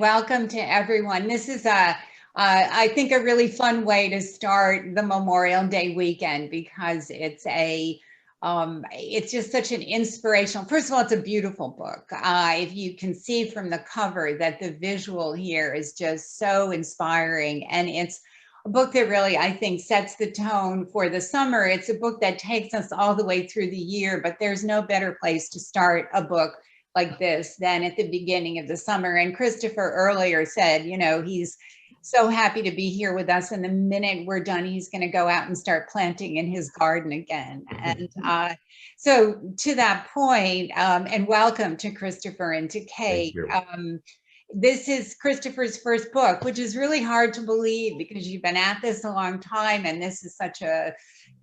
Welcome to everyone. This is I think, a really fun way to start the Memorial Day weekend because it's just such an inspirational. First of all, it's a beautiful book. If you can see from the cover that the visual here is just so inspiring, and it's a book that really, I think, sets the tone for the summer. It's a book that takes us all the way through the year, but there's no better place to start a book like this than at the beginning of the summer. And Christopher earlier said, he's so happy to be here with us. And the minute we're done, he's going to go out and start planting in his garden again. And so to that point, and welcome to Christopher and to Kate. This is Christopher's first book, which is really hard to believe because you've been at this a long time. And this is such a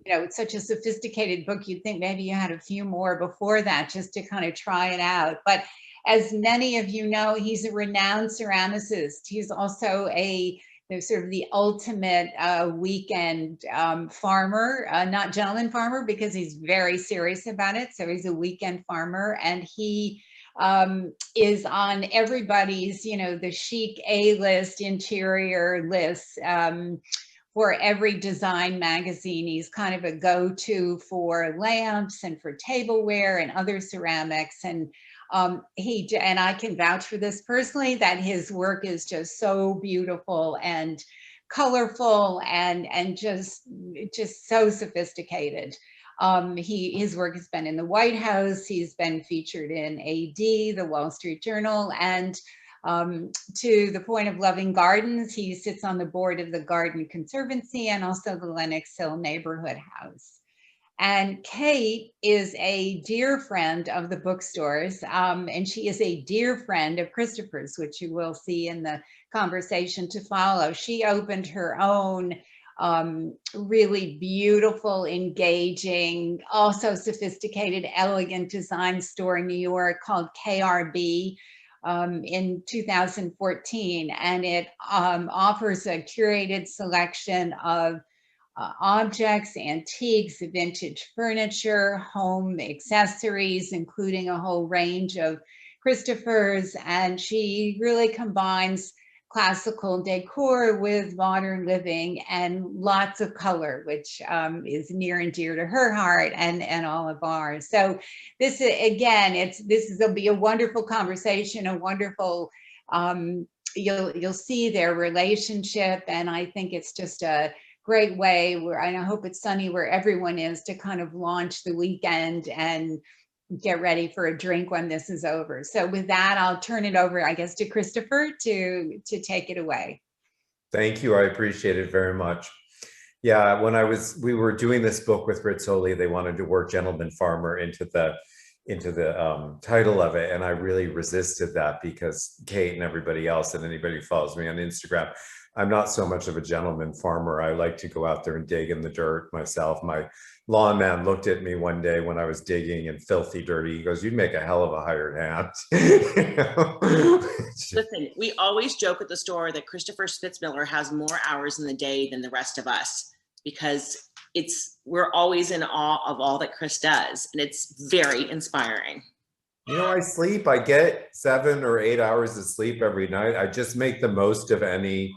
it's such a sophisticated book. You'd think maybe you had a few more before that just to kind of try it out. But as many of you know, he's a renowned ceramicist. He's also sort of the ultimate weekend farmer, not gentleman farmer, because he's very serious about it. So he's a weekend farmer, and he is on everybody's, the chic A-list, interior lists. For every design magazine. He's kind of a go-to for lamps and for tableware and other ceramics. And I can vouch for this personally, that his work is just so beautiful and colorful and just so sophisticated. His work has been in the White House. He's been featured in AD, the Wall Street Journal, and to the point of loving gardens, he sits on the board of the Garden Conservancy and also the Lenox Hill Neighborhood House. And Kate is a dear friend of the bookstores, and she is a dear friend of Christopher's, which you will see in the conversation to follow. She opened her own really beautiful, engaging, also sophisticated, elegant design store in New York called KRB. In 2014, and it offers a curated selection of objects, antiques, vintage furniture, home accessories, including a whole range of Christopher's, and she really combines classical decor with modern living and lots of color, which is near and dear to her heart and all of ours. So this again, will be a wonderful conversation, a wonderful, you'll see their relationship, and I think it's just a great way and I hope it's sunny where everyone is, to kind of launch the weekend and get ready for a drink when this is over. So with that, I'll turn it over, I guess, to Christopher to take it away. Thank you. I appreciate it very much. Yeah, when we were doing this book with Rizzoli, they wanted to work gentleman farmer into the title of it, and I really resisted that because Kate and everybody else, and anybody who follows me on Instagram, I'm not so much of a gentleman farmer. I like to go out there and dig in the dirt myself. My lawn man looked at me one day when I was digging and filthy dirty. He goes, "You'd make a hell of a hired hand." Listen, we always joke at the store that Christopher Spitzmiller has more hours in the day than the rest of us, because we're always in awe of all that Chris does, and it's very inspiring. I sleep. I get 7 or 8 hours of sleep every night. I just make the most of any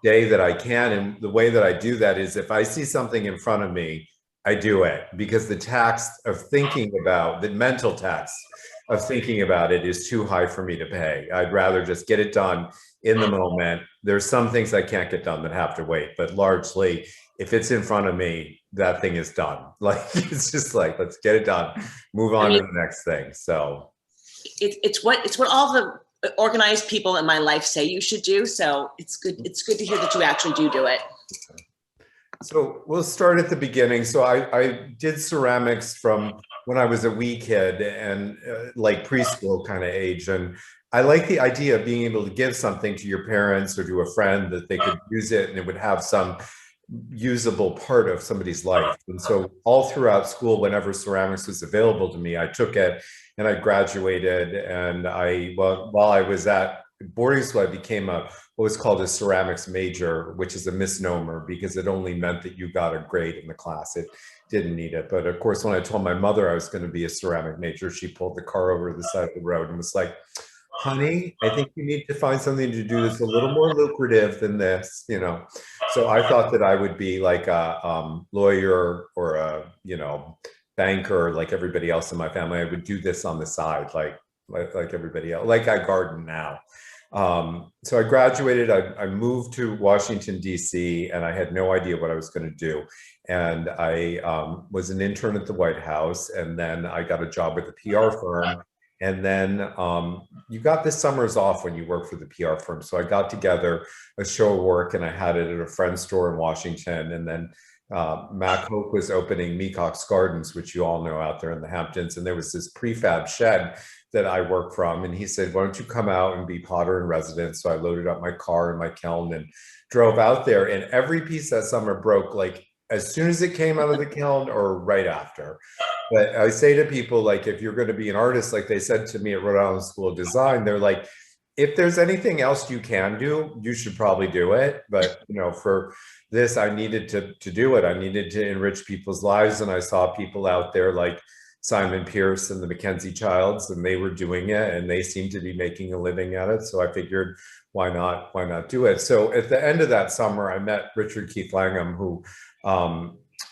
day that I can. And the way that I do that is if I see something in front of me, I do it, because the mental tax of thinking about it is too high for me to pay. I'd rather just get it done in the moment. There's some things I can't get done that have to wait, but largely if it's in front of me, that thing is done. Like, it's just like, let's get it done, move on to the next thing. So it's what all the organized people in my life say you should do. So it's good to hear that you actually do it. So we'll start at the beginning. So I did ceramics from when I was a wee kid and like preschool kind of age. And I like the idea of being able to give something to your parents or to a friend that they could use it and it would have some usable part of somebody's life. And so all throughout school, whenever ceramics was available to me, I took it, and I graduated. And while I was at boarding school, I became what was called a ceramics major, which is a misnomer because it only meant that you got a grade in the class. It didn't need it. But of course, when I told my mother I was going to be a ceramic major, she pulled the car over to the side of the road and was like, honey, I think you need to find something to do that's a little more lucrative than this, you know. So I thought that I would be like a lawyer or a, you know, banker like everybody else in my family. I would do this on the side, like everybody else, like I garden now. So I graduated, I moved to Washington, D.C., and I had no idea what I was going to do. And I was an intern at the White House, and then I got a job with a PR firm. And then you got the summers off when you work for the PR firm. So I got together a show of work and I had it at a friend's store in Washington. And then Mac Hope was opening Meacock's Gardens, which you all know out there in the Hamptons. And there was this prefab shed that I work from. And he said, why don't you come out and be potter in residence? So I loaded up my car and my kiln and drove out there. And every piece that summer broke like as soon as it came out of the kiln or right after. But I say to people, like, if you're going to be an artist, like they said to me at Rhode Island School of Design, they're like, if there's anything else you can do, you should probably do it. But, you know, for this, I needed to do it. I needed to enrich people's lives. And I saw people out there like Simon Pierce and the Mackenzie Childs, and they were doing it and they seemed to be making a living at it. So I figured, why not do it? So at the end of that summer, I met Richard Keith Langham, who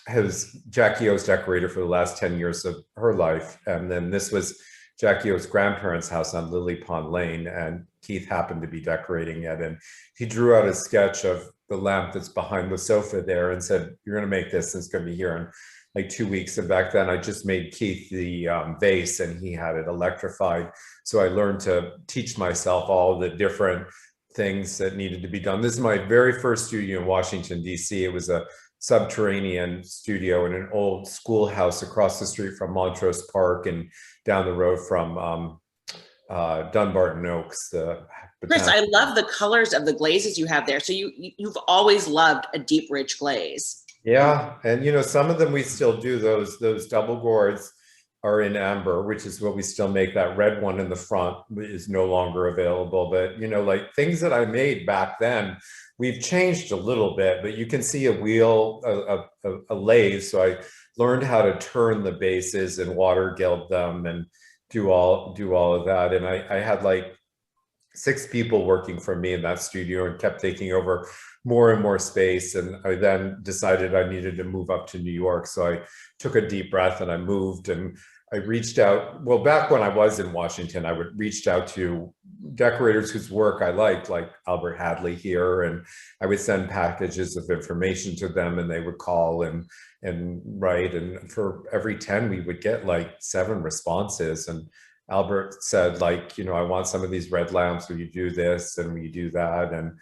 has Jackie O's decorator for the last 10 years of her life. And then this was Jackie O's grandparents' house on Lily Pond Lane. And Keith happened to be decorating it. And he drew out a sketch of the lamp that's behind the sofa there and said, you're going to make this and it's going to be here in like 2 weeks. And back then I just made Keith the vase and he had it electrified. So I learned to teach myself all the different things that needed to be done. This is my very first studio in Washington, D.C. It was a subterranean studio in an old schoolhouse across the street from Montrose Park and down the road from Dunbarton Oaks. Chris, I love the colors of the glazes you have there. So you've always loved a deep, rich glaze. Yeah, and you know, some of them we still do. Those double gourds are in amber, which is what we still make. That red one in the front is no longer available. But you know, like things that I made back then, we've changed a little bit. But you can see a wheel, a lathe. So I learned how to turn the bases and water gild them and do all of that. And I had like 6 people working for me in that studio and kept taking over more and more space. And I then decided I needed to move up to New York. So I took a deep breath and I moved and I reached out. Well, back when I was in Washington, I would reached out to decorators whose work I liked, like Albert Hadley here. And I would send packages of information to them and they would call and write. And for every 10, we would get like 7 responses. And Albert said, like, you know, I want some of these red lamps. Will you do this? And will you do that? And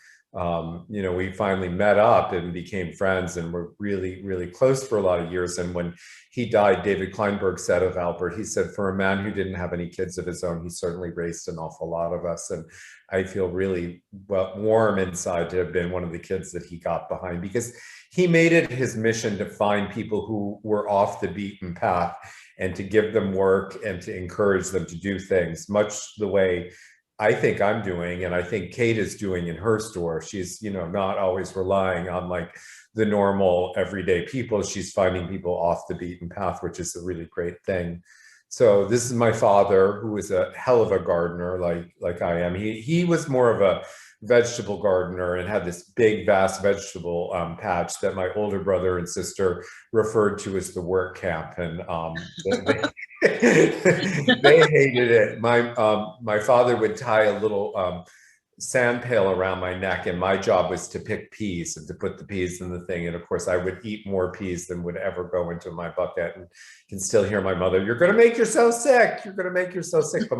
you know, we finally met up and became friends and were really, really close for a lot of years. And when he died, David Kleinberg said of Albert, he said, for a man who didn't have any kids of his own, he certainly raised an awful lot of us. And I feel really warm inside to have been one of the kids that he got behind, because he made it his mission to find people who were off the beaten path and to give them work and to encourage them to do things, much the way I think I'm doing, and I think Kate is doing in her store. She's, you know, not always relying on like the normal everyday people. She's finding people off the beaten path, which is a really great thing. So this is my father, who is a hell of a gardener, like I am. He was more of a vegetable gardener and had this big, vast vegetable patch that my older brother and sister referred to as the work camp, and they hated it. My father would tie a little sand pail around my neck, and my job was to pick peas and to put the peas in the thing. And of course, I would eat more peas than would ever go into my bucket. And you can still hear my mother, "You're going to make yourself sick. You're going to make yourself sick." But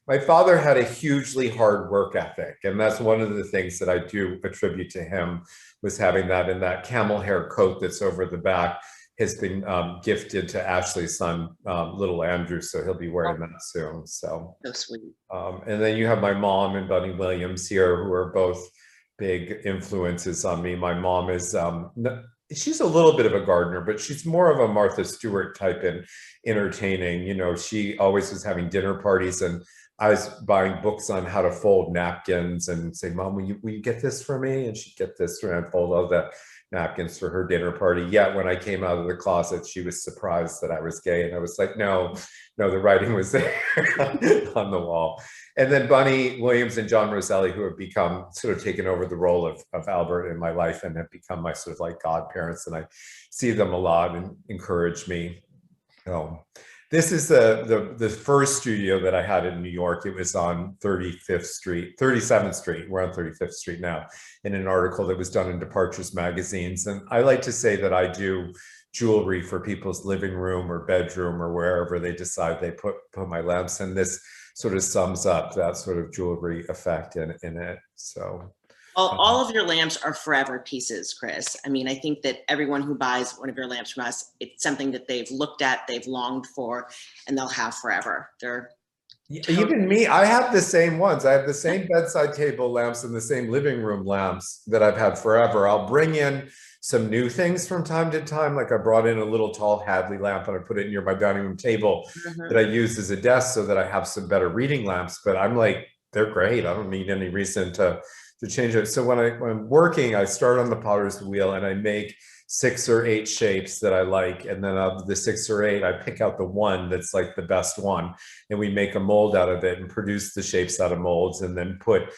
my father had a hugely hard work ethic, and that's one of the things that I do attribute to him, was having that. And that camel hair coat that's over the back has been gifted to Ashley's son, little Andrew, so he'll be wearing that soon. So sweet. And then you have my mom and Bunny Williams here, who are both big influences on me. My mom is, she's a little bit of a gardener, but she's more of a Martha Stewart type in entertaining. You know, she always was having dinner parties, and I was buying books on how to fold napkins and say, Mom, will you get this for me? And she'd get this and I'd fold all the napkins for her dinner party. Yet when I came out of the closet, she was surprised that I was gay. And I was like, no, the writing was there on the wall. And then Bunny Williams and John Roselli, who have become sort of taken over the role of Albert in my life and have become my sort of like godparents. And I see them a lot and encourage me. This is the first studio that I had in New York. It was on 37th Street. We're on 35th Street now, in an article that was done in Departures magazines. And I like to say that I do jewelry for people's living room or bedroom or wherever they decide they put my lamps. And this sort of sums up that sort of jewelry effect in it. So. All of your lamps are forever pieces, Chris. I mean, I think that everyone who buys one of your lamps from us, it's something that they've looked at, they've longed for, and they'll have forever. They're even me, I have the same ones. I have the same bedside table lamps and the same living room lamps that I've had forever. I'll bring in some new things from time to time. Like I brought in a little tall Hadley lamp and I put it near my dining room table that I use as a desk so that I have some better reading lamps. But I'm like, they're great. I don't need any reason to change it. So when I'm working, I start on the potter's wheel and I make 6 or 8 shapes that I like. And then of the 6 or 8, I pick out the one that's like the best one. And we make a mold out of it and produce the shapes out of molds and then put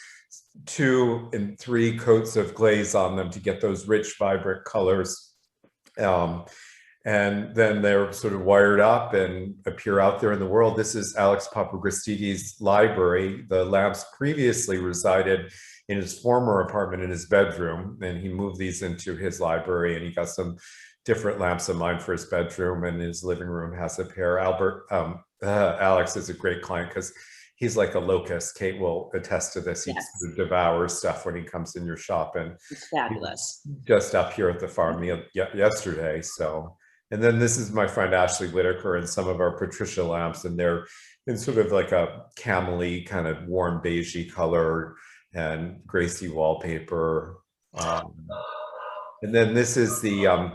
2 and 3 coats of glaze on them to get those rich, vibrant colors. And then they're sort of wired up and appear out there in the world. This is Alex Papagristides' library. The lamps previously resided in his former apartment in his bedroom, and he moved these into his library, and he got some different lamps of mine for his bedroom, and his living room has a pair. Alex is a great client because he's like a locust. Kate will attest to this. He sort of devours stuff when he comes in your shop, and it's fabulous. Just up here at the farm yesterday. So, and then this is my friend Ashley Whitaker and some of our Patricia lamps, and they're in sort of like a camel-y kind of warm beigey color and Gracie wallpaper. And then this is the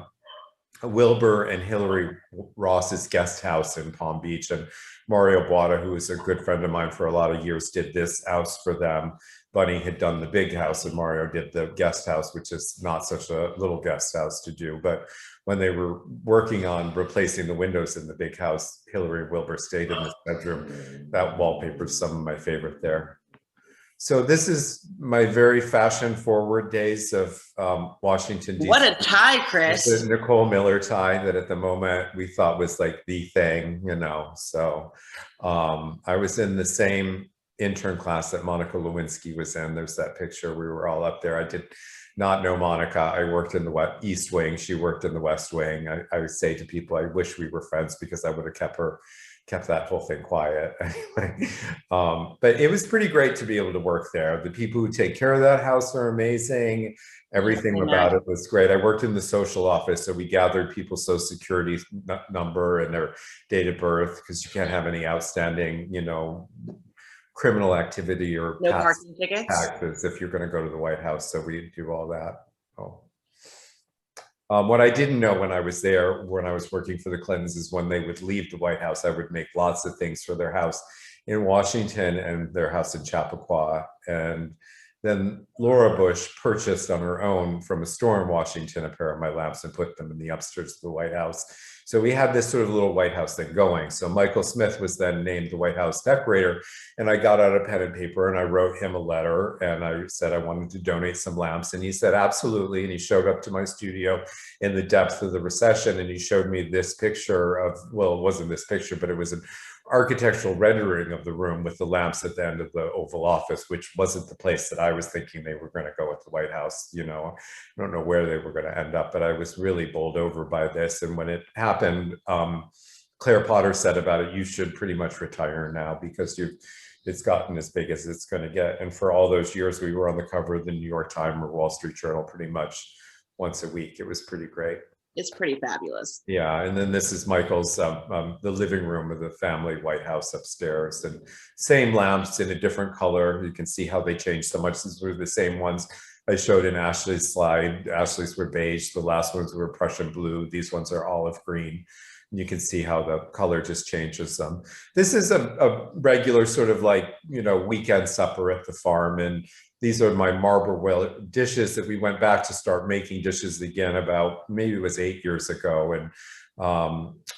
Wilbur and Hillary Ross's guest house in Palm Beach. And Mario Botta, who is a good friend of mine for a lot of years, did this house for them. Bunny had done the big house and Mario did the guest house, which is not such a little guest house to do. But when they were working on replacing the windows in the big house, Hillary and Wilbur stayed in this bedroom. That wallpaper is some of my favorite there. So this is my very fashion-forward days of Washington, D.C. What a tie, Chris. The Nicole Miller tie that at the moment we thought was like the thing, you know. So I was in the same intern class that Monica Lewinsky was in. There's that picture. We were all up there. I did not know Monica. I worked in the East Wing. She worked in the West Wing. I would say to people, I wish we were friends because I would have kept that whole thing quiet anyway. But it was pretty great to be able to work there. The people who take care of that house are amazing. Everything about it was great. I worked in the social office, so we gathered people's social security number and their date of birth because you can't have any outstanding, you know, criminal activity or no parking tickets taxes if you're going to go to the White House. So we do all that. What I didn't know when I was there, when I was working for the Clintons, is when they would leave the White House, I would make lots of things for their house in Washington and their house in Chappaqua. And then Laura Bush purchased on her own from a store in Washington a pair of my lamps and put them in the upstairs of the White House. So we had this sort of little White House thing going. So Michael Smith was then named the White House decorator, and I got out a pen and paper and I wrote him a letter and I said I wanted to donate some lamps, and he said absolutely. And he showed up to my studio in the depth of the recession and he showed me this picture of, well, it wasn't this picture, but it was an architectural rendering of the room with the lamps at the end of the Oval Office, which wasn't the place that I was thinking they were going to go at the White House. You know, I don't know where they were going to end up, but I was really bowled over by this. And when it happened, Claire Potter said about it, you should pretty much retire now because it's gotten as big as it's going to get. And for all those years, we were on the cover of the New York Times or Wall Street Journal pretty much once a week. It was pretty great. It's pretty fabulous. Yeah, and then this is Michael's, the living room of the family White House upstairs, and same lamps in a different color. You can see how they changed so much. These were the same ones I showed in Ashley's slide. Ashley's were beige. The last ones were Prussian blue. These ones are olive green. You can see how the color just changes them. This is a regular sort of like, you know, weekend supper at the farm. And these are my marble dishes that we went back to start making dishes again about, maybe it was 8 years ago. And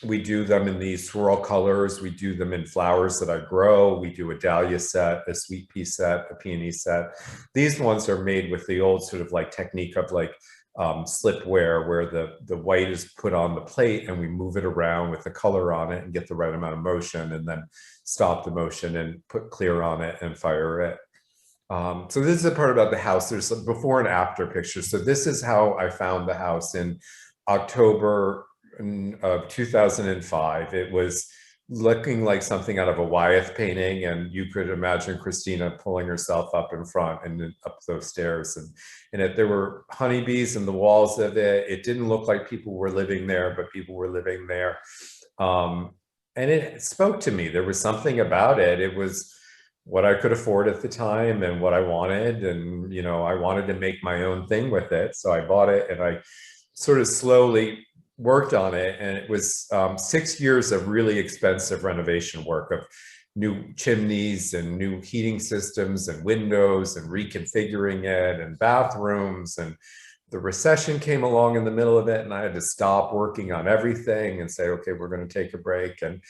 we do them in these swirl colors. We do them in flowers that I grow. We do a dahlia set, a sweet pea set, a peony set. These ones are made with the old sort of like technique of like slipware, where the white is put on the plate and we move it around with the color on it and get the right amount of motion, and then stop the motion and put clear on it and fire it. So this is a part about the house. There's a before and after pictures. So this is how I found the house in October of 2005. It was looking like something out of a Wyeth painting, and you could imagine Christina pulling herself up in front and then up those stairs, and there were honeybees in the walls of it. It didn't look like people were living there, but people were living there. And it spoke to me. There was something about it. It was what I could afford at the time and what I wanted, and you know, I wanted to make my own thing with it, so I bought it, and I sort of slowly worked on it. And it was 6 years of really expensive renovation work, of new chimneys and new heating systems and windows and reconfiguring it and bathrooms. And the recession came along in the middle of it, and I had to stop working on everything and say, okay, we're going to take a break. And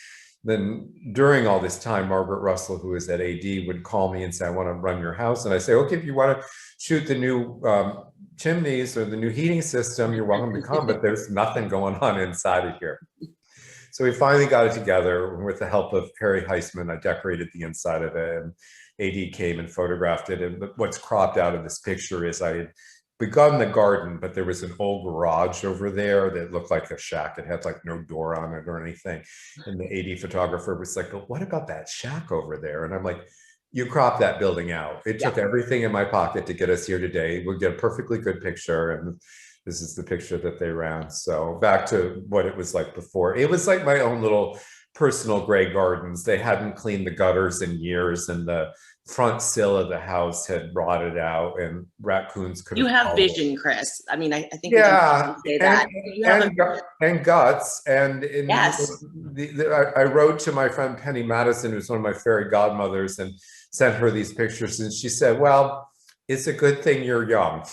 then during all this time, Margaret Russell, who is at AD, would call me and say, I want to run your house. And I say, okay, if you want to shoot the new chimneys or the new heating system, you're welcome to come, but there's nothing going on inside of here. So we finally got it together with the help of Harry Heisman. I decorated the inside of it, and AD came and photographed it. And what's cropped out of this picture is I had begun the garden, but there was an old garage over there that looked like a shack. It had like no door on it or anything. And the AD photographer was like, well, what about that shack over there? And I'm like, you cropped that building out. It took everything in my pocket to get us here today. We'll get a perfectly good picture. And this is the picture that they ran. So back to what it was like before. It was like my own little personal gray gardens. They hadn't cleaned the gutters in years, and the front sill of the house had rotted out, and raccoons could have. You have vision, Chris. I mean, I think yeah, we can say that. And guts. And yes, I wrote to my friend Penny Madison, who's one of my fairy godmothers, and sent her these pictures, and she said, well, it's a good thing you're young.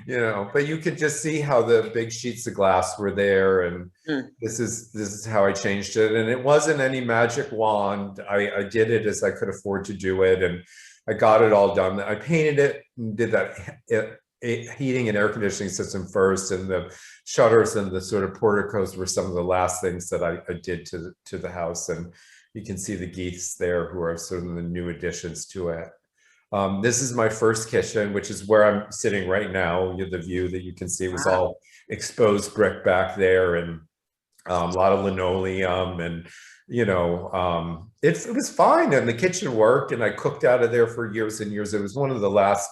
You know, but you could just see how the big sheets of glass were there, and this is how I changed it. And it wasn't any magic wand. I did it as I could afford to do it, and I got it all done. I painted it and did that heating and air conditioning system first, and the shutters and the sort of porticos were some of the last things that I did to the house. And you can see the geese there, who are sort of the new additions to it. This is my first kitchen, which is where I'm sitting right now. The view that you can see was all exposed brick back there, and a lot of linoleum, and you know, it was fine, and the kitchen worked, and I cooked out of there for years and years. It was one of the last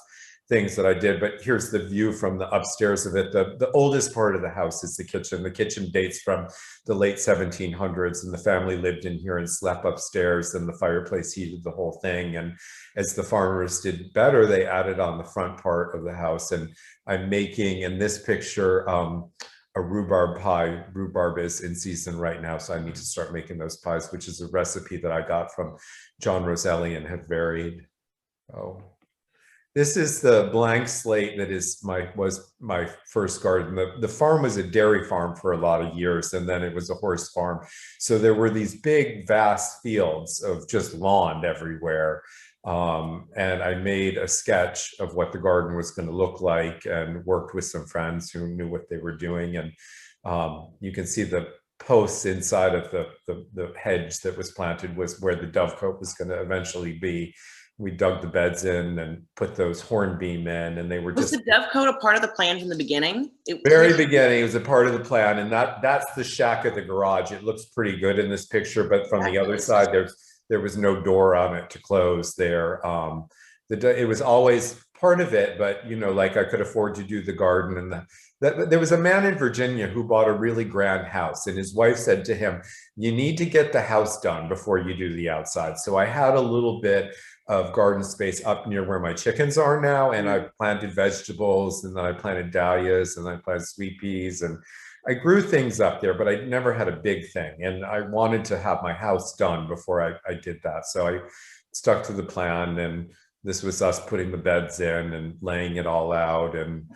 things that I did. But here's the view from the upstairs of it. The oldest part of the house is the kitchen. The kitchen dates from the late 1700s, and the family lived in here and slept upstairs, and the fireplace heated the whole thing. And as the farmers did better, they added on the front part of the house. And I'm making, in this picture, a rhubarb pie. Rhubarb is in season right now, so I need to start making those pies, which is a recipe that I got from John Roselli and have varied. Oh. This is the blank slate that was my first garden. The farm was a dairy farm for a lot of years, and then it was a horse farm. So there were these big, vast fields of just lawn everywhere. And I made a sketch of what the garden was going to look like, and worked with some friends who knew what they were doing. And you can see the posts inside of the hedge that was planted was where the dovecote was going to eventually be. We dug the beds in and put those hornbeam in, and they were was the dovecote a part of the plan from the beginning? Very beginning, it was a part of the plan, and that's the shack of the garage. It looks pretty good in this picture, but from the other side, there was no door on it to close there. It was always part of it, but you know, like I could afford to do the garden, and there was a man in Virginia who bought a really grand house, and his wife said to him, you need to get the house done before you do the outside. So I had a little bit of garden space up near where my chickens are now, and I planted vegetables, and then I planted dahlias, and I planted sweet peas, and I grew things up there, but I never had a big thing. And I wanted to have my house done before I did that. So I stuck to the plan, and this was us putting the beds in and laying it all out. And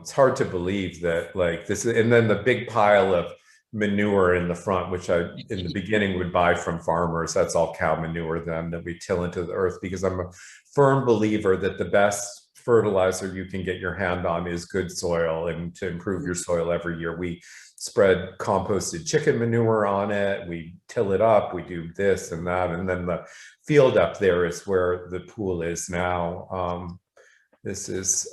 it's hard to believe that like this, and then the big pile of manure in the front, which I in the beginning would buy from farmers. That's all cow manure then that we till into the earth, because I'm a firm believer that the best fertilizer you can get your hand on is good soil. And to improve your soil every year, we spread composted chicken manure on it, we till it up, we do this and that, and then the field up there is where the pool is now. This is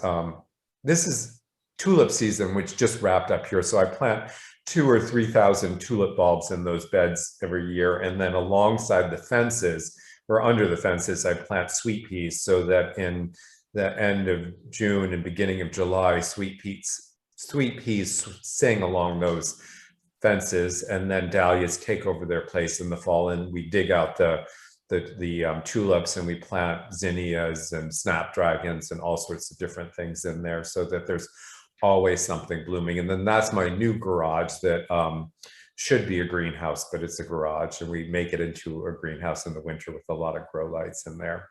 tulip season, which just wrapped up here. So I plant 2,000 or 3,000 tulip bulbs in those beds every year. And then alongside the fences or under the fences, I plant sweet peas, so that in the end of June and beginning of July, sweet peas sing along those fences, and then dahlias take over their place in the fall. And we dig out the tulips, and we plant zinnias and snapdragons and all sorts of different things in there, so that there's always something blooming. And then that's my new garage that should be a greenhouse, but it's a garage, and we make it into a greenhouse in the winter with a lot of grow lights in there.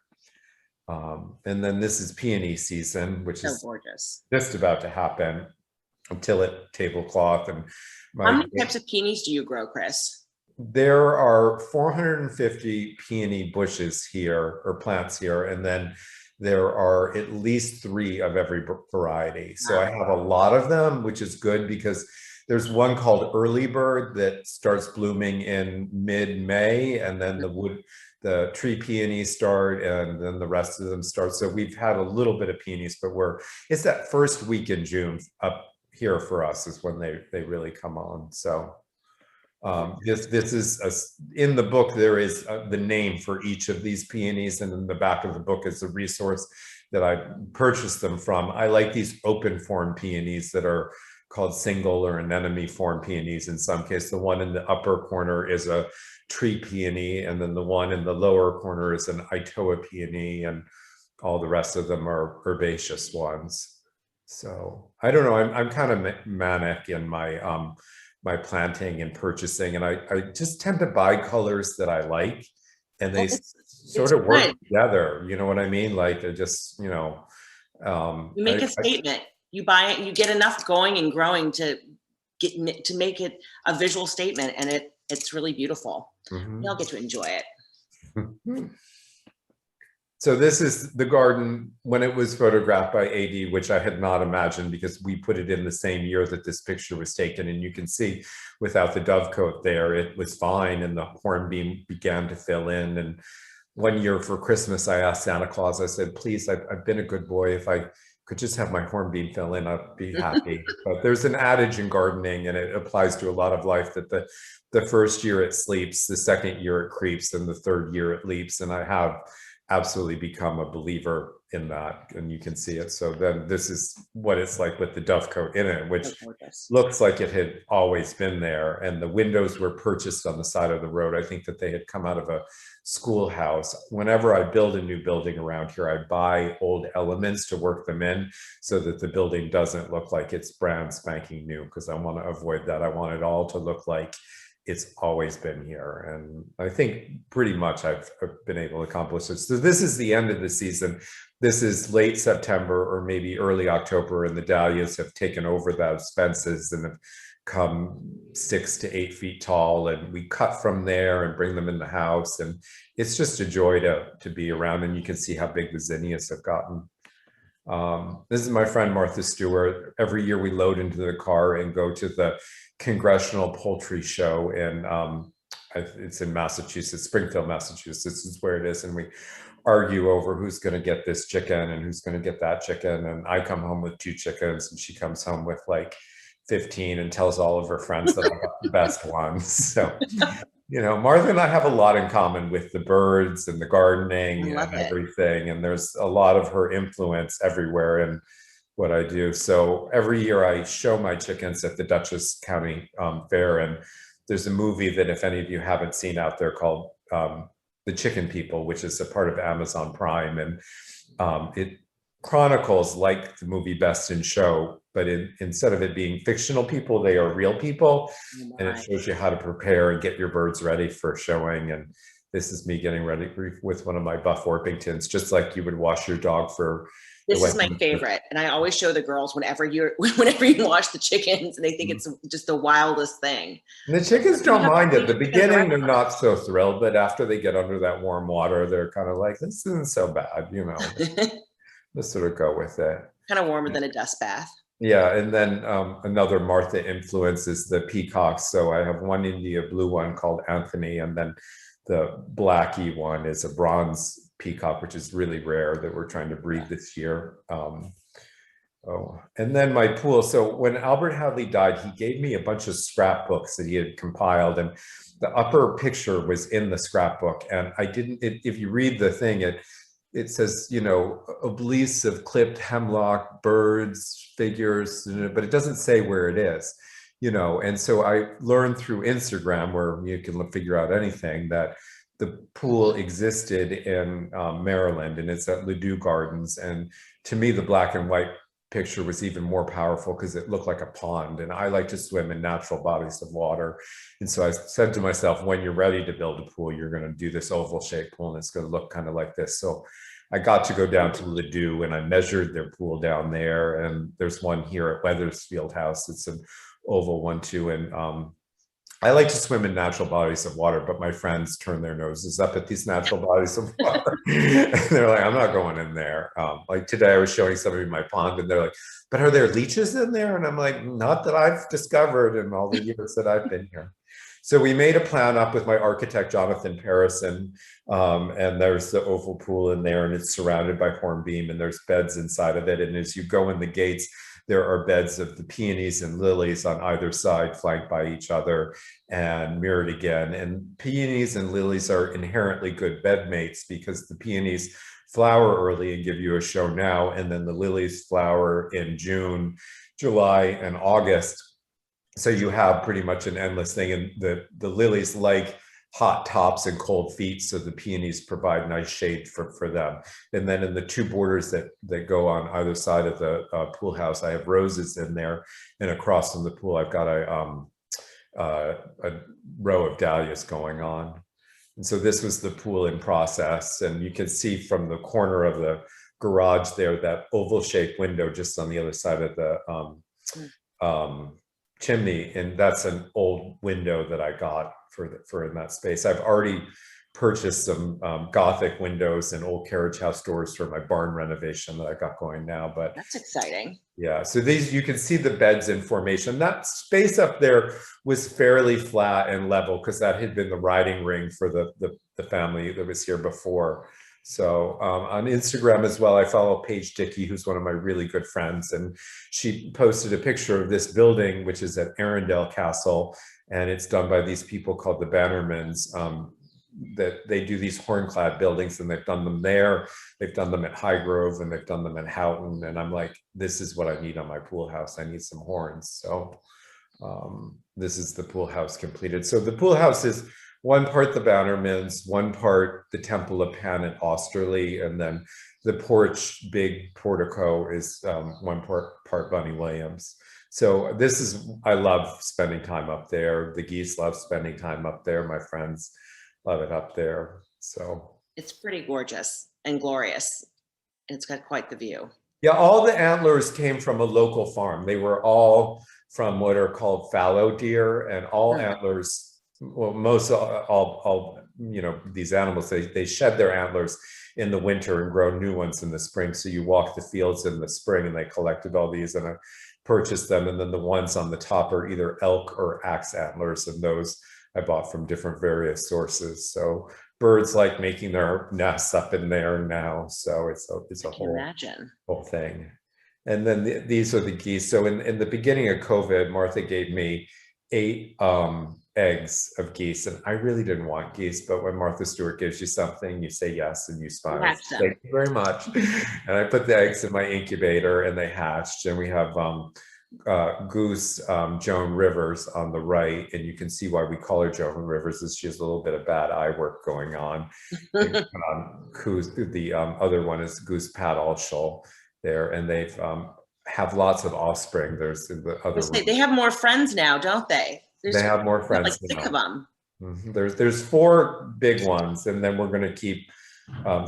And then this is peony season, which is gorgeous, just about to happen. Till it tablecloth. And how many types of peonies do you grow, Chris? There are 450 peony bushes here, or plants here, and then there are at least 3 of every variety. So I have a lot of them, which is good, because there's one called Early Bird that starts blooming in mid-May, and then the tree peonies start, and then the rest of them start. So we've had a little bit of peonies, but it's that first week in June up here for us is when they really come on. So this is in the book, there is the name for each of these peonies, and in the back of the book is a resource that I purchased them from. I like these open form peonies that are called single or anemone form peonies in some case. The one in the upper corner is a tree peony, and then the one in the lower corner is an Itoa peony, and all the rest of them are herbaceous ones. So I don't know, I'm kind of manic in my my planting and purchasing, and I just tend to buy colors that I like, and they sort of work together. You know what I mean? Like I just, you know, you make a statement. You buy it, you get enough going and growing to make it a visual statement, and it's really beautiful. Mm-hmm. You'll get to enjoy it. So this is the garden when it was photographed by AD, which I had not imagined, because we put it in the same year that this picture was taken. And you can see without the dovecote there, it was fine, and the hornbeam began to fill in. And one year for Christmas, I asked Santa Claus, I said, please, I've been a good boy. If I could just have my hornbeam fill in, I'd be happy. But there's an adage in gardening, and it applies to a lot of life, that the first year it sleeps, the second year it creeps, and the third year it leaps. And I have absolutely become a believer in that, and you can see it. So then this is what it's like with the dovecote in it, which looks like it had always been there. And the windows were purchased on the side of the road. I think that they had come out of a schoolhouse. Whenever I build a new building around here, I buy old elements to work them in, so that the building doesn't look like it's brand spanking new, because I want to avoid that. I want it all to look like it's always been here. And I think pretty much I've been able to accomplish it. So this is the end of the season. This is late September or maybe early October, and the dahlias have taken over those fences and have come 6 to 8 feet tall, and we cut from there and bring them in the house. And it's just a joy to be around, and you can see how big the zinnias have gotten. This is my friend Martha Stewart. Every year we load into the car and go to the Congressional Poultry Show in it's in Massachusetts, Springfield, Massachusetts is where it is, and we argue over who's going to get this chicken and who's going to get that chicken. And I come home with 2 chickens, and she comes home with like 15 and tells all of her friends that I got the best ones. So, you know, Martha and I have a lot in common with the birds and the gardening and everything. And there's a lot of her influence everywhere in what I do. So every year I show my chickens at the Dutchess County Fair, and there's a movie that if any of you haven't seen out there called The Chicken People, which is a part of Amazon Prime, and chronicles like the movie Best in Show, but instead of it being fictional people, they are real people. Oh And it my. shows you how to prepare and get your birds ready for showing. And this is me getting ready with one of my Buff Orpingtons, just like you would wash your dog for. This is my favorite. And I always show the girls whenever you wash the chickens, and they think it's just the wildest thing. And the chickens don't mind it. The beginning, they're not so thrilled, but after they get under that warm water, they're kind of like, this isn't so bad, you know. Just sort of go with it. Kind of warmer than a dust bath. Yeah, and then another Martha influence is the peacocks. So I have one India blue one called Anthony, and then the blacky one is a bronze peacock, which is really rare that we're trying to breed this year. And then my pool. So when Albert Hadley died, he gave me a bunch of scrapbooks that he had compiled, and the upper picture was in the scrapbook. And I didn't, if you read the thing, it says, you know, obelisks of clipped hemlock, birds, figures, but it doesn't say where it is, you know. And so I learned through Instagram, where you can figure out anything, that the pool existed in Maryland, and it's at Ladue Gardens. And to me, the black and white picture was even more powerful because it looked like a pond, and I like to swim in natural bodies of water. And so I said to myself, when you're ready to build a pool, you're going to do this oval shaped pool, and it's going to look kind of like this. So I got to go down to Ladue, and I measured their pool down there, and there's one here at Weathersfield House. It's an oval one too. And I like to swim in natural bodies of water, but my friends turn their noses up at these natural bodies of water. And they're like, I'm not going in there. Like today I was showing somebody my pond, and they're like, but are there leeches in there? And I'm like, not that I've discovered in all the years that I've been here. So we made a plan up with my architect, Jonathan Parison, and there's the oval pool in there, and it's surrounded by hornbeam, and there's beds inside of it. And as you go in the gates, there are beds of the peonies and lilies on either side, flanked by each other and mirrored again. And peonies and lilies are inherently good bed mates because the peonies flower early and give you a show now, and then the lilies flower in June, July, and August. So you have pretty much an endless thing. And the lilies like hot tops and cold feet, so the peonies provide nice shade for them. And then in the two borders that go on either side of the pool house, I have roses in there, and across from the pool I've got a row of dahlias going on. And so this was the pool in process, and you can see from the corner of the garage there that oval shaped window just on the other side of the chimney, and that's an old window that I got for in that space. I've already purchased some Gothic windows and old carriage house doors for my barn renovation that I got going now. But that's exciting. Yeah, so these, you can see the beds in formation. That space up there was fairly flat and level because that had been the riding ring for the family that was here before. So on Instagram as well, I follow Paige Dickey, who's one of my really good friends, and she posted a picture of this building, which is at Arundel Castle, and it's done by these people called the Bannermans. That they do these hornclad buildings, and they've done them there, they've done them at Highgrove, and they've done them in Houghton. And I'm like, this is what I need on my pool house. I need some horns. So this is the pool house completed. So the pool house is one part the Bannermans, one part the Temple of Pan at Austerley, and then the porch, big portico, is one part Bunny Williams. So this is, I love spending time up there. The geese love spending time up there. My friends love it up there. So it's pretty gorgeous and glorious. It's got quite the view. Yeah, all the antlers came from a local farm. They were all from what are called fallow deer, and all antlers. Well, most all you know, these animals, they shed their antlers in the winter and grow new ones in the spring. So you walk the fields in the spring, and they collected all these, and I purchased them. And then the ones on the top are either elk or axe antlers, and those I bought from different various sources. So birds like making their nests up in there now. So it's a whole thing. And then these are the geese. So in the beginning of COVID, Martha gave me 8 eggs of geese, and I really didn't want geese, but when Martha Stewart gives you something, you say yes and you smile. Thank you very much. And I put the eggs in my incubator, and they hatched. And we have goose Joan Rivers on the right, and you can see why we call her Joan Rivers is she has a little bit of bad eye work going on. Who's the other one is Goose Pat Altschul, there, and they've have lots of offspring. There's in the other room. They have more friends now, don't they? They have more friends. Like 6 of them. There's 4 big ones, and then we're going to keep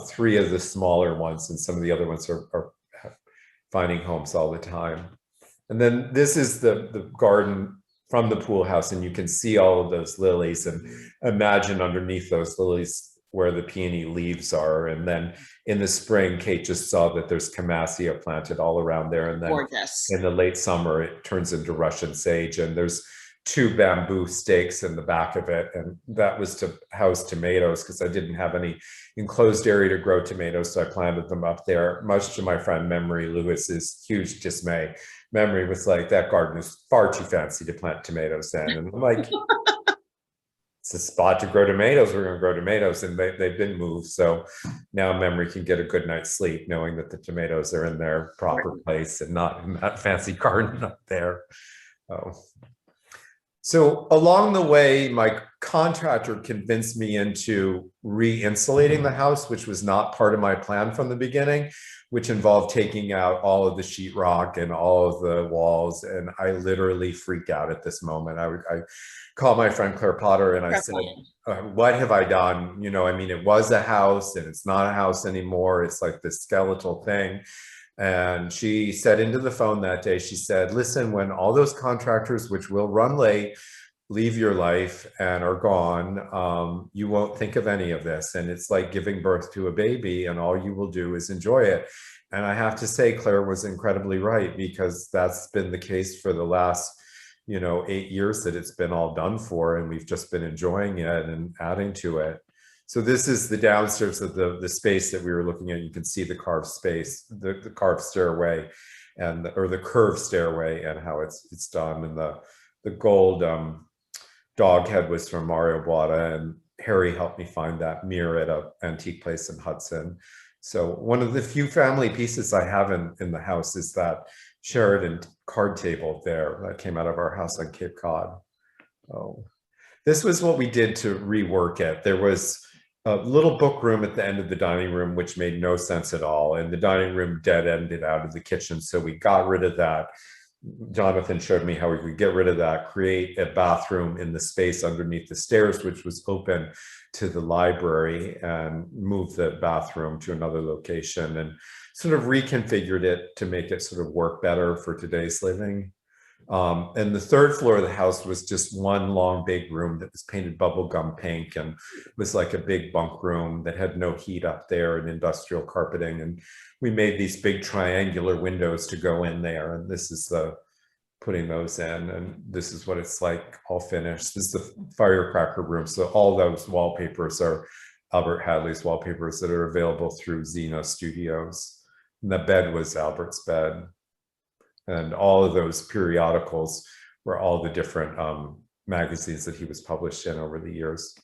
3 of the smaller ones, and some of the other ones are finding homes all the time. And then this is the garden from the pool house, and you can see all of those lilies, and imagine underneath those lilies where the peony leaves are. And then in the spring, Kate just saw that there's camassia planted all around there. And then gorgeous. In the late summer, it turns into Russian sage, and there's 2 bamboo stakes in the back of it. And that was to house tomatoes, because I didn't have any enclosed area to grow tomatoes. So I planted them up there, much to my friend Memory Lewis's huge dismay. Memory was like, that garden is far too fancy to plant tomatoes in. And I'm like, it's a spot to grow tomatoes. We're going to grow tomatoes. And they've been moved. So now Memory can get a good night's sleep knowing that the tomatoes are in their proper place and not in that fancy garden up there. Oh. So along the way, my contractor convinced me into re-insulating the house, which was not part of my plan from the beginning, which involved taking out all of the sheetrock and all of the walls. And I literally freaked out at this moment. I called my friend Claire Potter and I said, what have I done? You know, I mean, it was a house and it's not a house anymore. It's like this skeletal thing. And she said into the phone that day, she said, listen, when all those contractors, which will run late, leave your life and are gone, you won't think of any of this. And it's like giving birth to a baby, and all you will do is enjoy it. And I have to say, Claire was incredibly right, because that's been the case for the last, 8 years that it's been all done for. And we've just been enjoying it and adding to it. So this is the downstairs of the space that we were looking at. You can see the carved space, the carved stairway, and or the curved stairway, and how it's done. And the gold dog head was from Mario Botta, and Harry helped me find that mirror at an antique place in Hudson. So one of the few family pieces I have in the house is that Sheridan card table there that came out of our house on Cape Cod. Oh, this was what we did to rework it. There was a little book room at the end of the dining room, which made no sense at all. And the dining room dead ended out of the kitchen. So we got rid of that. Jonathan showed me how we could get rid of that, create a bathroom in the space underneath the stairs, which was open to the library, and move the bathroom to another location, and sort of reconfigured it to make it sort of work better for today's living. And the 3rd floor of the house was just one long big room that was painted bubblegum pink, and was like a big bunk room that had no heat up there, and industrial carpeting. And we made these big triangular windows to go in there. And this is putting those in, and this is what it's like all finished. This is the firecracker room. So all those wallpapers are Albert Hadley's wallpapers that are available through Xena Studios. And the bed was Albert's bed. And all of those periodicals were all the different magazines that he was published in over the years.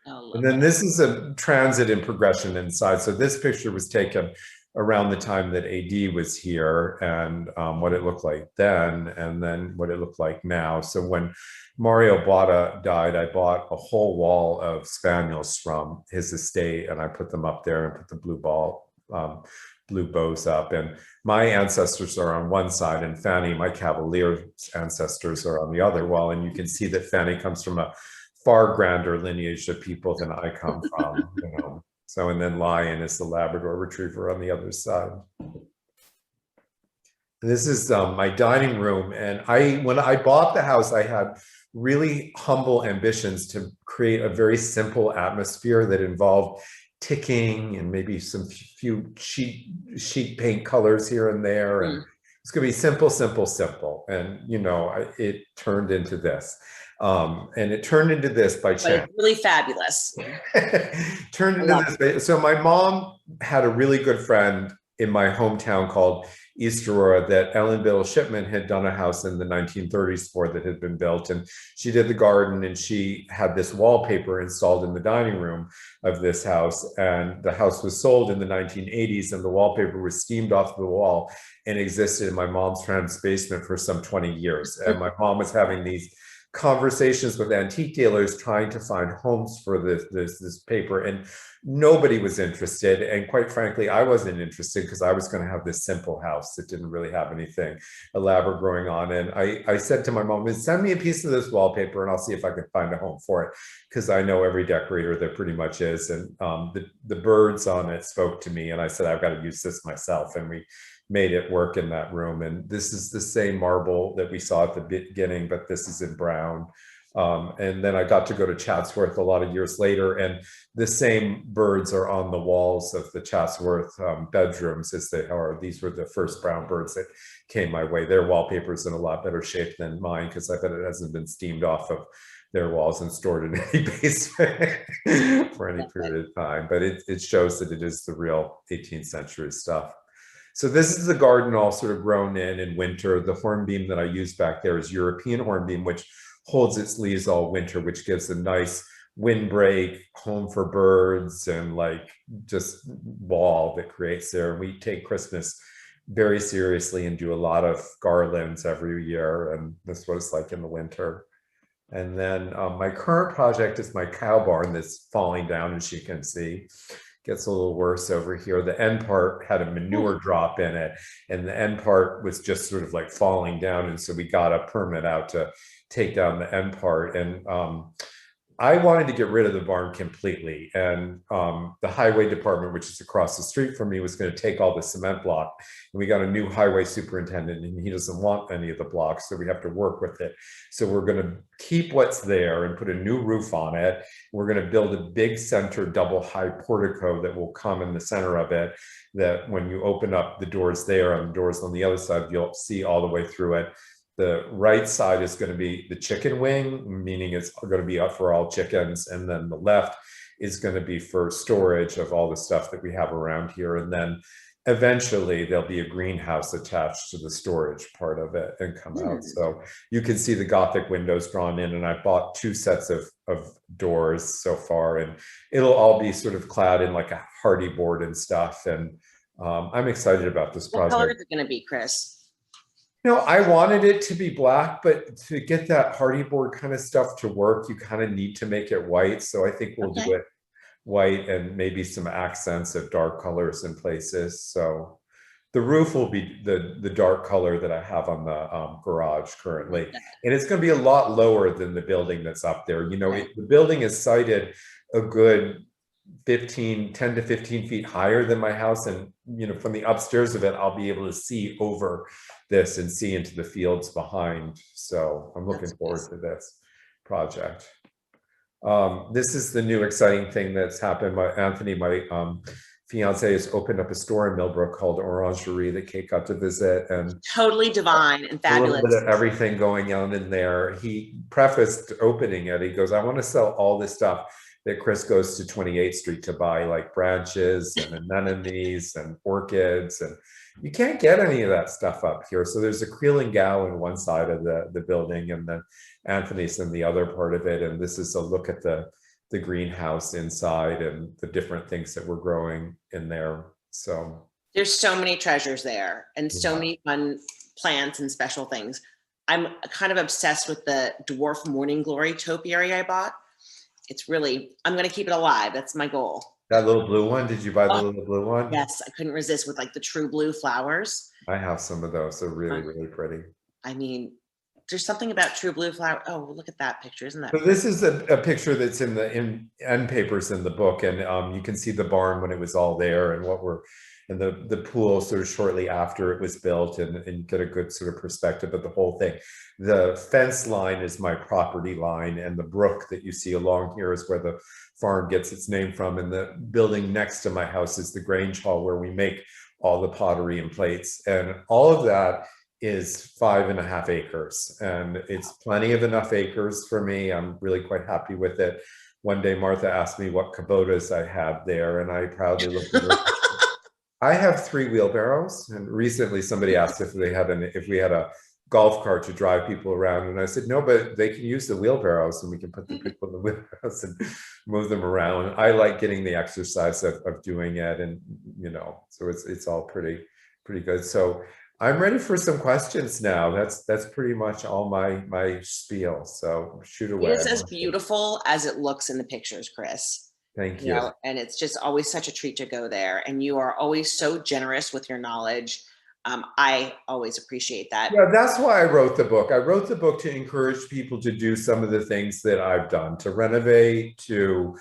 And then this is a transit and progression inside. So this picture was taken around the time that AD was here, and what it looked like then, and then what it looked like now. So when Mario Botta died, I bought a whole wall of spaniels from his estate, and I put them up there and put the blue bows up. And my ancestors are on one side, and Fanny, my Cavalier ancestors, are on the other wall. And you can see that Fanny comes from a far grander lineage of people than I come from, So, and then Lion is the Labrador Retriever on the other side. This is my dining room. And when I bought the house, I had really humble ambitions to create a very simple atmosphere that involved ticking and maybe some few sheet paint colors here and there. And it's going to be simple, simple, simple. And, it turned into this. And it turned into this by chance. But it's really fabulous. Turned into this. So my mom had a really good friend in my hometown called East Aurora that Ellen Biddle Shipman had done a house in the 1930s for that had been built. And she did the garden, and she had this wallpaper installed in the dining room of this house. And the house was sold in the 1980s, and the wallpaper was steamed off the wall and existed in my mom's friend's basement for some 20 years. And my mom was having these conversations with antique dealers trying to find homes for this paper. And nobody was interested. And quite frankly, I wasn't interested because I was going to have this simple house that didn't really have anything elaborate going on. And I said to my mom, send me a piece of this wallpaper and I'll see if I can find a home for it. Because I know every decorator there pretty much is. And the birds on it spoke to me. And I said, I've got to use this myself. And we made it work in that room. And this is the same marble that we saw at the beginning, but this is in brown. And then I got to go to Chatsworth a lot of years later, and the same birds are on the walls of the Chatsworth bedrooms as they are. These were the first brown birds that came my way. Their wallpaper's in a lot better shape than mine because I bet it hasn't been steamed off of their walls and stored in any basement for any period of time. But it shows that it is the real 18th century stuff. So this is the garden all sort of grown in winter. The hornbeam that I use back there is European hornbeam, which holds its leaves all winter, which gives a nice windbreak, home for birds, and like just wall that creates there. And we take Christmas very seriously and do a lot of garlands every year. And this is what it's like in the winter. And then my current project is my cow barn that's falling down, as you can see. Gets a little worse over here. The end part had a manure drop in it, and the end part was just sort of like falling down. And so we got a permit out to take down the end part. And I wanted to get rid of the barn completely. And the highway department, which is across the street from me, was going to take all the cement block. And we got a new highway superintendent, and he doesn't want any of the blocks, so we have to work with it. So we're going to keep what's there and put a new roof on it. We're going to build a big center double high portico that will come in the center of it, that when you open up the doors there and the doors on the other side, you'll see all the way through it. The right side is going to be the chicken wing, meaning it's going to be up for all chickens. And then the left is going to be for storage of all the stuff that we have around here. And then eventually there'll be a greenhouse attached to the storage part of it and come out. So you can see the Gothic windows drawn in, and I bought 2 sets of doors so far, and it'll all be sort of clad in like a hardy board and stuff. And I'm excited about this project. What color is it going to be, Chris? No, I wanted it to be black, but to get that hardy board kind of stuff to work, you kind of need to make it white. So I think we'll do it white and maybe some accents of dark colors in places. So the roof will be the dark color that I have on the garage currently. And it's going to be a lot lower than the building that's up there. You know, the building is sited a good 10 to 15 feet higher than my house. And, you know, from the upstairs of it, I'll be able to see over this and see into the fields behind. So I'm looking forward to this project. This is the new exciting thing that's happened. Anthony, my fiance, has opened up a store in Millbrook called Orangerie that Kate got to visit, and totally divine and fabulous. A little bit of everything going on in there. He prefaced opening it. He goes, I want to sell all this stuff that Chris goes to 28th Street to buy, like branches and anemones and orchids, and you can't get any of that stuff up here. So there's a creel and gow in one side of the building, and then Anthony's in the other part of it. And this is a look at the greenhouse inside and the different things that we're growing in there. So there's so many treasures there, and so many fun plants and special things. I'm kind of obsessed with the dwarf morning glory topiary I bought. It's really, I'm going to keep it alive. That's my goal. That little blue one, did you buy the little blue one? Yes, I couldn't resist, with like the true blue flowers. I have some of those. They're really, really pretty. I mean, there's something about true blue flower. Oh, look at that picture. Isn't that? So this is a picture that's in the end papers in the book. And you can see the barn when it was all there, and what we're, and the pool sort of shortly after it was built, and get a good sort of perspective of the whole thing. The fence line is my property line, and the brook that you see along here is where the farm gets its name from. And the building next to my house is the Grange Hall, where we make all the pottery and plates. And all of that is 5.5 acres. And it's plenty of enough acres for me. I'm really quite happy with it. One day, Martha asked me what Kubotas I had there, and I proudly looked at her. I have 3 wheelbarrows, and recently somebody asked if we had a golf cart to drive people around, and I said no, but they can use the wheelbarrows, and we can put the people in the wheelbarrows and move them around. I like getting the exercise of doing it, and you know, so it's all pretty good. So I'm ready for some questions now. That's pretty much all my spiel. So shoot away. It is as beautiful as it looks in the pictures, Chris. Thank you you. know, and it's just always such a treat to go there. And you are always so generous with your knowledge. I always appreciate that. Yeah, that's why I wrote the book. I wrote the book to encourage people to do some of the things that I've done, to renovate, to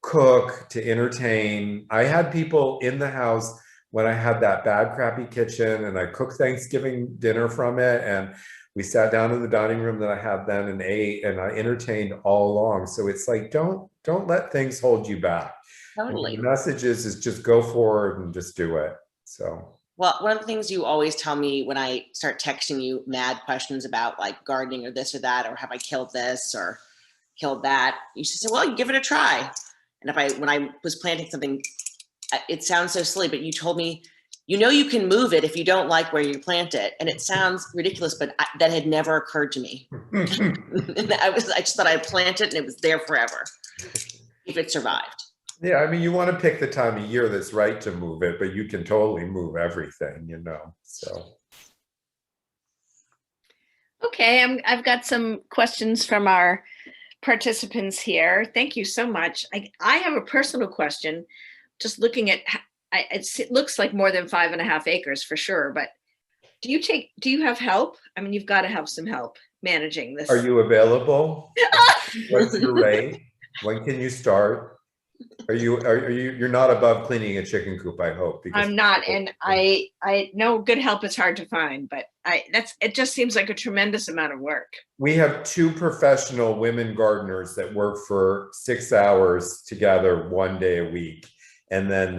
cook, to entertain. I had people in the house when I had that bad, crappy kitchen, and I cooked Thanksgiving dinner from it. And we sat down in the dining room that I had then and ate, and I entertained all along. So it's like, don't let things hold you back. Totally. The message is just go forward and just do it. So. Well, one of the things you always tell me when I start texting you mad questions about like gardening or this or that, or have I killed this or killed that, you should say, well, you give it a try. And when I was planting something, it sounds so silly, but you told me, you know, you can move it if you don't like where you plant it. And it sounds ridiculous, but that had never occurred to me. I just thought I'd plant it and it was there forever if it survived. Yeah, I mean, you want to pick the time of year that's right to move it, but you can totally move everything, you know, so. Okay, I've got some questions from our participants here. Thank you so much. I have a personal question, just looking at, it looks like more than 5.5 acres for sure, but do you have help? I mean, you've got to have some help managing this. Are you available? What's your rate? When can you start? You're not above cleaning a chicken coop, I hope. Because I'm not, and I know good help is hard to find, but it just seems like a tremendous amount of work. We have 2 professional women gardeners that work for 6 hours together 1 day a week. And then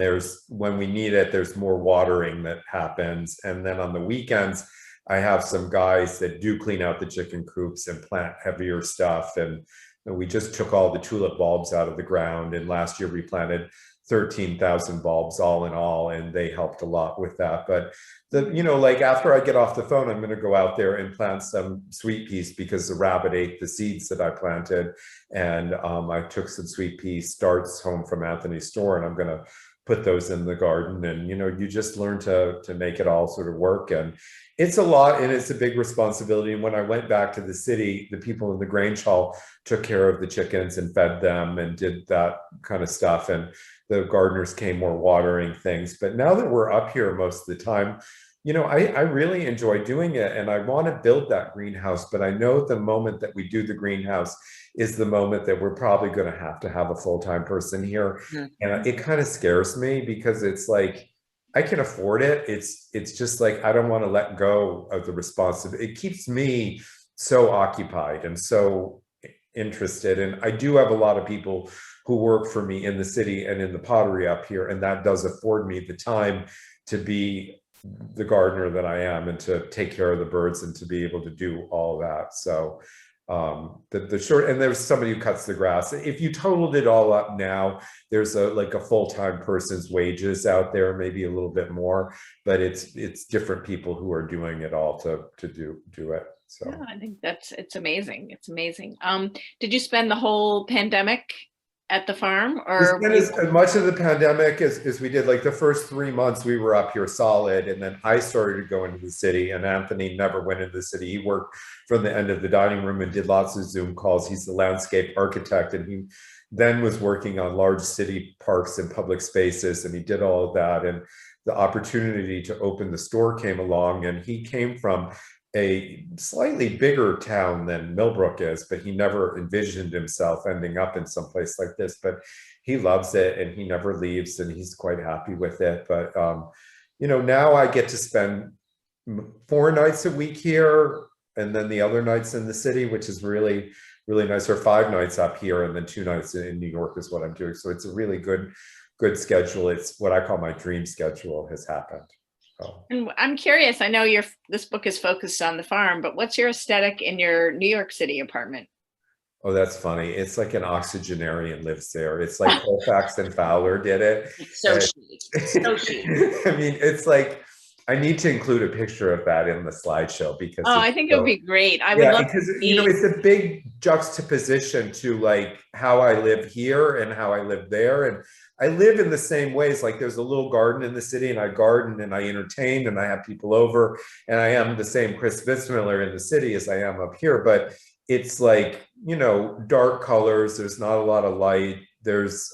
when we need it, there's more watering that happens. And then on the weekends, I have some guys that do clean out the chicken coops and plant heavier stuff. And we just took all the tulip bulbs out of the ground. And last year we planted 13,000 bulbs all in all, and they helped a lot with that. But like after I get off the phone, I'm going to go out there and plant some sweet peas because the rabbit ate the seeds that I planted. And I took some sweet pea starts home from Anthony's store, and I'm going to put those in the garden. And, you just learn to make it all sort of work. And it's a lot, and it's a big responsibility. And when I went back to the city, the people in the Grange Hall took care of the chickens and fed them and did that kind of stuff. And the gardeners came more watering things. But now that we're up here most of the time, I really enjoy doing it, and I want to build that greenhouse. But I know the moment that we do the greenhouse is the moment that we're probably going to have a full-time person here. Mm-hmm. And it kind of scares me because it's like, I can afford it. It's just like, I don't want to let go of the responsibility. It keeps me so occupied and so interested. And I do have a lot of people who work for me in the city and in the pottery up here. And that does afford me the time to be the gardener that I am and to take care of the birds and to be able to do all that. So the short, and there's somebody who cuts the grass. If you totaled it all up now, there's a full-time person's wages out there, maybe a little bit more, but it's different people who are doing it all to do it. So yeah, I think it's amazing. It's amazing. Did you spend the whole pandemic at the farm, or as much of the pandemic as we did? Like the first 3 months we were up here solid, and then I started to go into the city, and Anthony never went into the city. He worked from the end of the dining room and did lots of Zoom calls. He's the landscape architect, and he then was working on large city parks and public spaces, and he did all of that. And the opportunity to open the store came along, and he came from a slightly bigger town than Millbrook is, but he never envisioned himself ending up in some place like this. But he loves it, and he never leaves, and he's quite happy with it. But now I get to spend 4 nights a week here, and then the other nights in the city, which is really, really nice, or 5 nights up here, and then 2 nights in New York is what I'm doing. So it's a really good schedule. It's what I call my dream schedule has happened. Oh. And I'm curious, I know this book is focused on the farm, but what's your aesthetic in your New York City apartment? Oh, that's funny. It's like an octogenarian lives there. It's like Colfax and Fowler did it. It's so chic. So chic. I mean, it's like, I need to include a picture of that in the slideshow because I think it would be great. I would love because to see. It's a big juxtaposition to like how I live here and how I live there. And I live in the same ways. Like there's a little garden in the city, and I garden and I entertain and I have people over, and I am the same Chris Spitzmiller in the city as I am up here. But it's like, dark colors. There's not a lot of light. there's,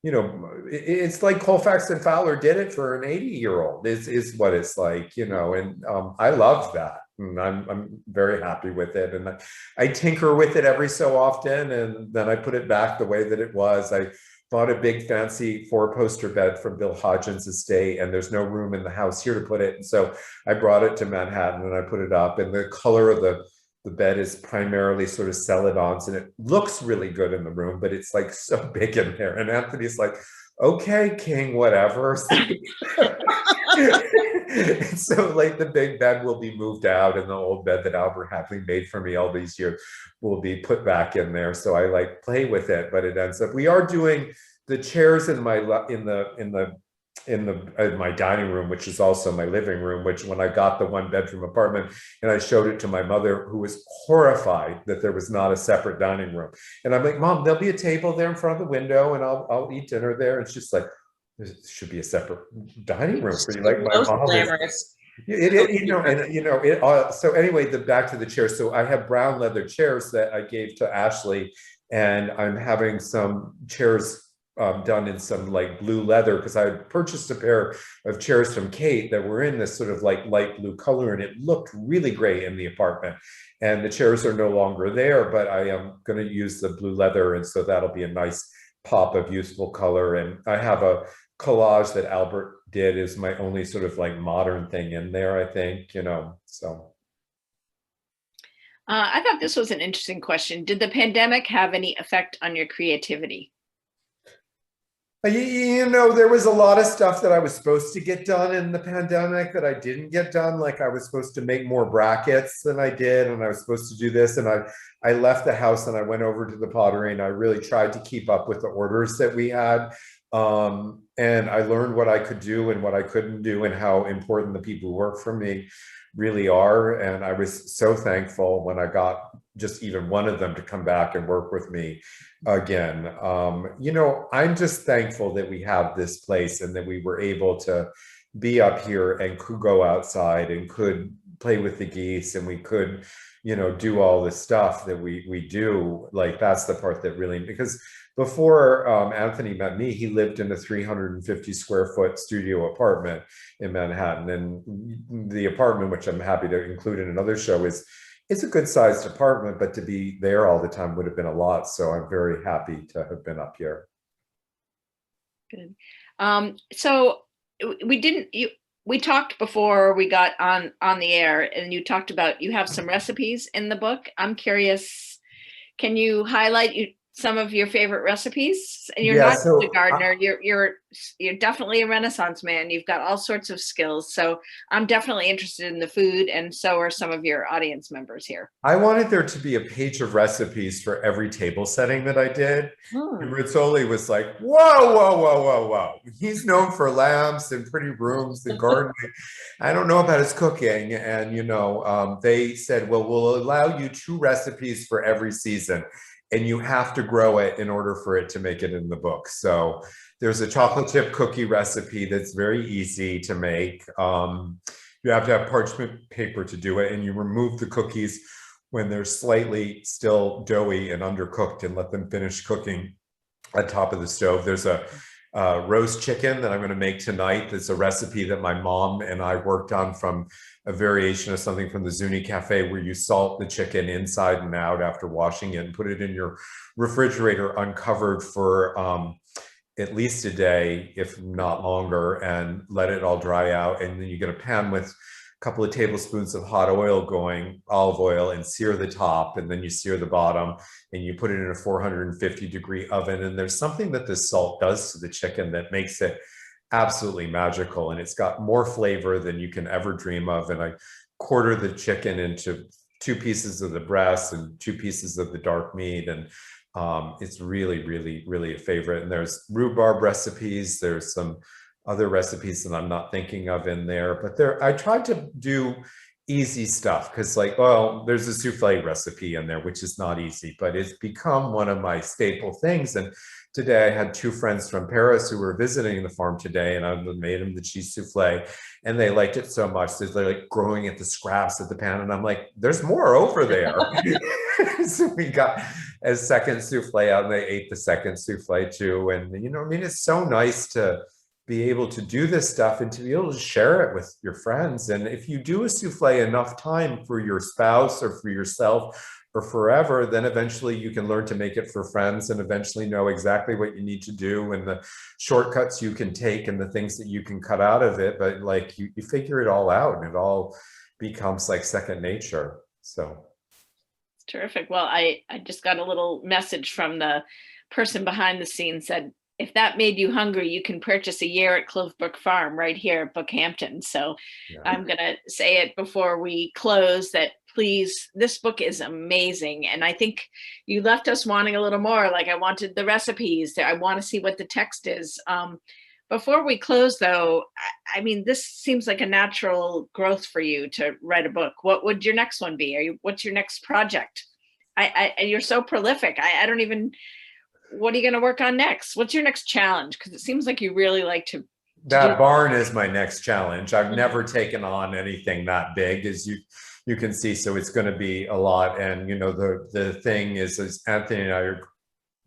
you know, it's like Colfax and Fowler did it for an 80-year-old is what it's like, you know, and I love that. And I'm very happy with it. And I tinker with it every so often, and then I put it back the way that it was. I bought a big fancy 4-poster bed from Bill Hodgins' estate, and there's no room in the house here to put it. And so I brought it to Manhattan and I put it up, and the color of the bed is primarily sort of celadons, and it looks really good in the room, but it's like so big in there. And Anthony's like, okay, King, whatever. So like the big bed will be moved out, and the old bed that Albert Hadley made for me all these years will be put back in there. So I like play with it, but it ends up, we are doing the chairs in my my dining room, which is also my living room, which when I got the 1-bedroom apartment and I showed it to my mother, who was horrified that there was not a separate dining room. And I'm like, Mom, there'll be a table there in front of the window and I'll eat dinner there. And she's like, there should be a separate dining room for you. Like my mom is, you know, and you know, so anyway, back to the chairs. So I have brown leather chairs that I gave to Ashley, and I'm having some chairs done in some like blue leather, because I purchased a pair of chairs from Kate that were in this sort of like light blue color, and it looked really great in the apartment. And the chairs are no longer there, but I am going to use the blue leather, and so that'll be a nice pop of useful color. And I have a collage that Albert did, is my only sort of like modern thing in there, I think, you know, so. I thought this was an interesting question. Did the pandemic have any effect on your creativity? You know, there was a lot of stuff that I was supposed to get done in the pandemic that I didn't get done. Like I was supposed to make more brackets than I did, and I was supposed to do this. And I left the house and I went over to the pottery, and I really tried to keep up with the orders that we had. And I learned what I could do and what I couldn't do, and how important the people who work for me really are. And I was so thankful when I got just even one of them to come back and work with me again. You know, I'm just thankful that we have this place, and that we were able to be up here and could go outside and could play with the geese, and we could, you know, do all the stuff that we do. Like that's the part that really, because before Anthony met me, he lived in a 350 square foot studio apartment in Manhattan. And the apartment, which I'm happy to include in another show, it's a good sized apartment, but to be there all the time would have been a lot. So I'm very happy to have been up here. Good. So we talked before we got on the air, and you talked about, you have some recipes in the book. I'm curious, can you highlight some of your favorite recipes? And you're not just a gardener, you're definitely a Renaissance man. You've got all sorts of skills. So I'm definitely interested in the food, and so are some of your audience members here. I wanted there to be a page of recipes for every table setting that I did. And Rizzoli was like, whoa, whoa, whoa, whoa, whoa. He's known for lamps and pretty rooms and gardening. I don't know about his cooking. And, you know, they said, well, we'll allow you 2 recipes for every season, and you have to grow it in order for it to make it in the book. So there's a chocolate chip cookie recipe that's very easy to make. You have to have parchment paper to do it, and you remove the cookies when they're slightly still doughy and undercooked, and let them finish cooking on top of the stove. There's a roast chicken that I'm going to make tonight. That's a recipe that my mom and I worked on, from a variation of something from the Zuni Cafe, where you salt the chicken inside and out after washing it, and put it in your refrigerator uncovered for at least a day, if not longer, and let it all dry out. And then you get a pan with a couple of tablespoons of hot oil going, olive oil, and sear the top, and then you sear the bottom, and you put it in a 450-degree oven. And there's something that this salt does to the chicken that makes it absolutely magical, and it's got more flavor than you can ever dream of. And I quarter the chicken into 2 pieces of the breast and 2 pieces of the dark meat, and it's really, really, really a favorite. And there's rhubarb recipes. There's some other recipes that I'm not thinking of in there, but I tried to do easy stuff, because like, well, there's a souffle recipe in there, which is not easy, but it's become one of my staple things. And today I had two friends from Paris who were visiting the farm today, and I made them the cheese souffle, and they liked it so much that they're like growing at the scraps at the pan. And I'm like, there's more over there. So we got a second souffle out, and they ate the second souffle too. And, you know, I mean, it's so nice to be able to do this stuff and to be able to share it with your friends. And if you do a souffle enough time for your spouse or for yourself or forever, then eventually you can learn to make it for friends and eventually know exactly what you need to do and the shortcuts you can take and the things that you can cut out of it. But like you figure it all out, and it all becomes like second nature. So terrific. Well, I just got a little message from the person behind the scenes, said, if that made you hungry, you can purchase a year at Clove Brook Farm right here at Bookhampton. So yeah. I'm going to say it before we close that please, this book is amazing. And I think you left us wanting a little more. Like, I wanted the recipes. I want to see what the text is. Before we close, though, I mean, this seems like a natural growth for you to write a book. What would your next one be? What's your next project? You're so prolific. I don't even... What are you going to work on next? What's your next challenge? Because it seems like you really like to that barn is my next challenge. I've never taken on anything that big, as you can see, so it's going to be a lot. And you know, the thing is Anthony and I are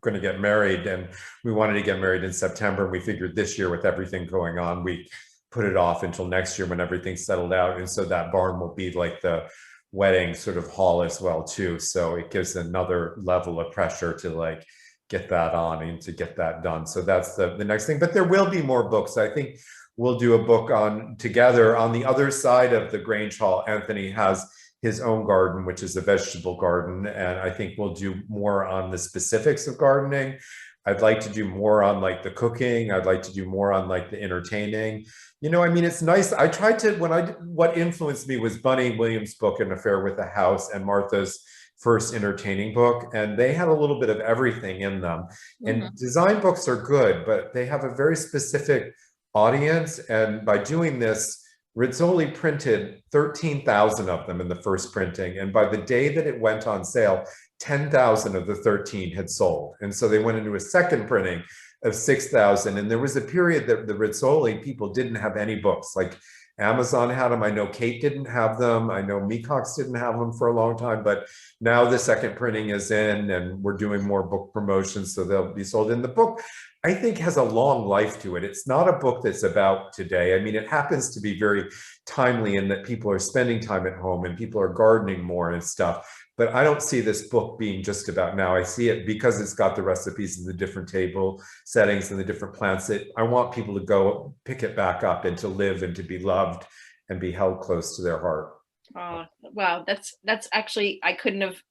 going to get married, and we wanted to get married in September. We figured this year, with everything going on, we put it off until next year when everything's settled out. And so that barn will be like the wedding sort of hall as well too. So it gives another level of pressure to like get that on and to get that done. So that's the next thing. But there will be more books. I think we'll do a book on together. On the other side of the Grange Hall, Anthony has his own garden, which is a vegetable garden. And I think we'll do more on the specifics of gardening. I'd like to do more on like the cooking. I'd like to do more on like the entertaining. You know, I mean, it's nice. I tried to, what influenced me was Bunny Williams' book, An Affair with the House, and Martha's first entertaining book, and they had a little bit of everything in them. And design books are good, but they have a very specific audience. And by doing this, Rizzoli printed 13,000 of them in the first printing. And by the day that it went on sale, 10,000 of the 13 had sold. And so they went into a second printing of 6,000. And there was a period that the Rizzoli people didn't have any books. Like Amazon had them. I know Kate didn't have them. I know Mecox didn't have them for a long time, but now the second printing is in and we're doing more book promotions, so they'll be sold. And the book, I think, has a long life to it. It's not a book that's about today. I mean, it happens to be very timely in that people are spending time at home and people are gardening more and stuff. But I don't see this book being just about now. I see it because it's got the recipes and the different table settings and the different plants that I want people to go pick it back up and to live and to be loved and be held close to their heart. Oh, wow. That's actually, I couldn't have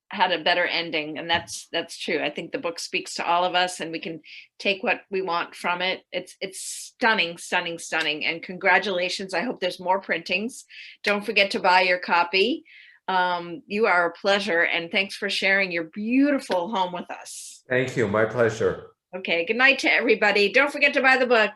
had a better ending. And that's true. I think the book speaks to all of us and we can take what we want from it. It's stunning, stunning, stunning. And congratulations. I hope there's more printings. Don't forget to buy your copy. You are a pleasure, and thanks for sharing your beautiful home with us. Thank you. My pleasure. Okay. Good night to everybody. Don't forget to buy the book.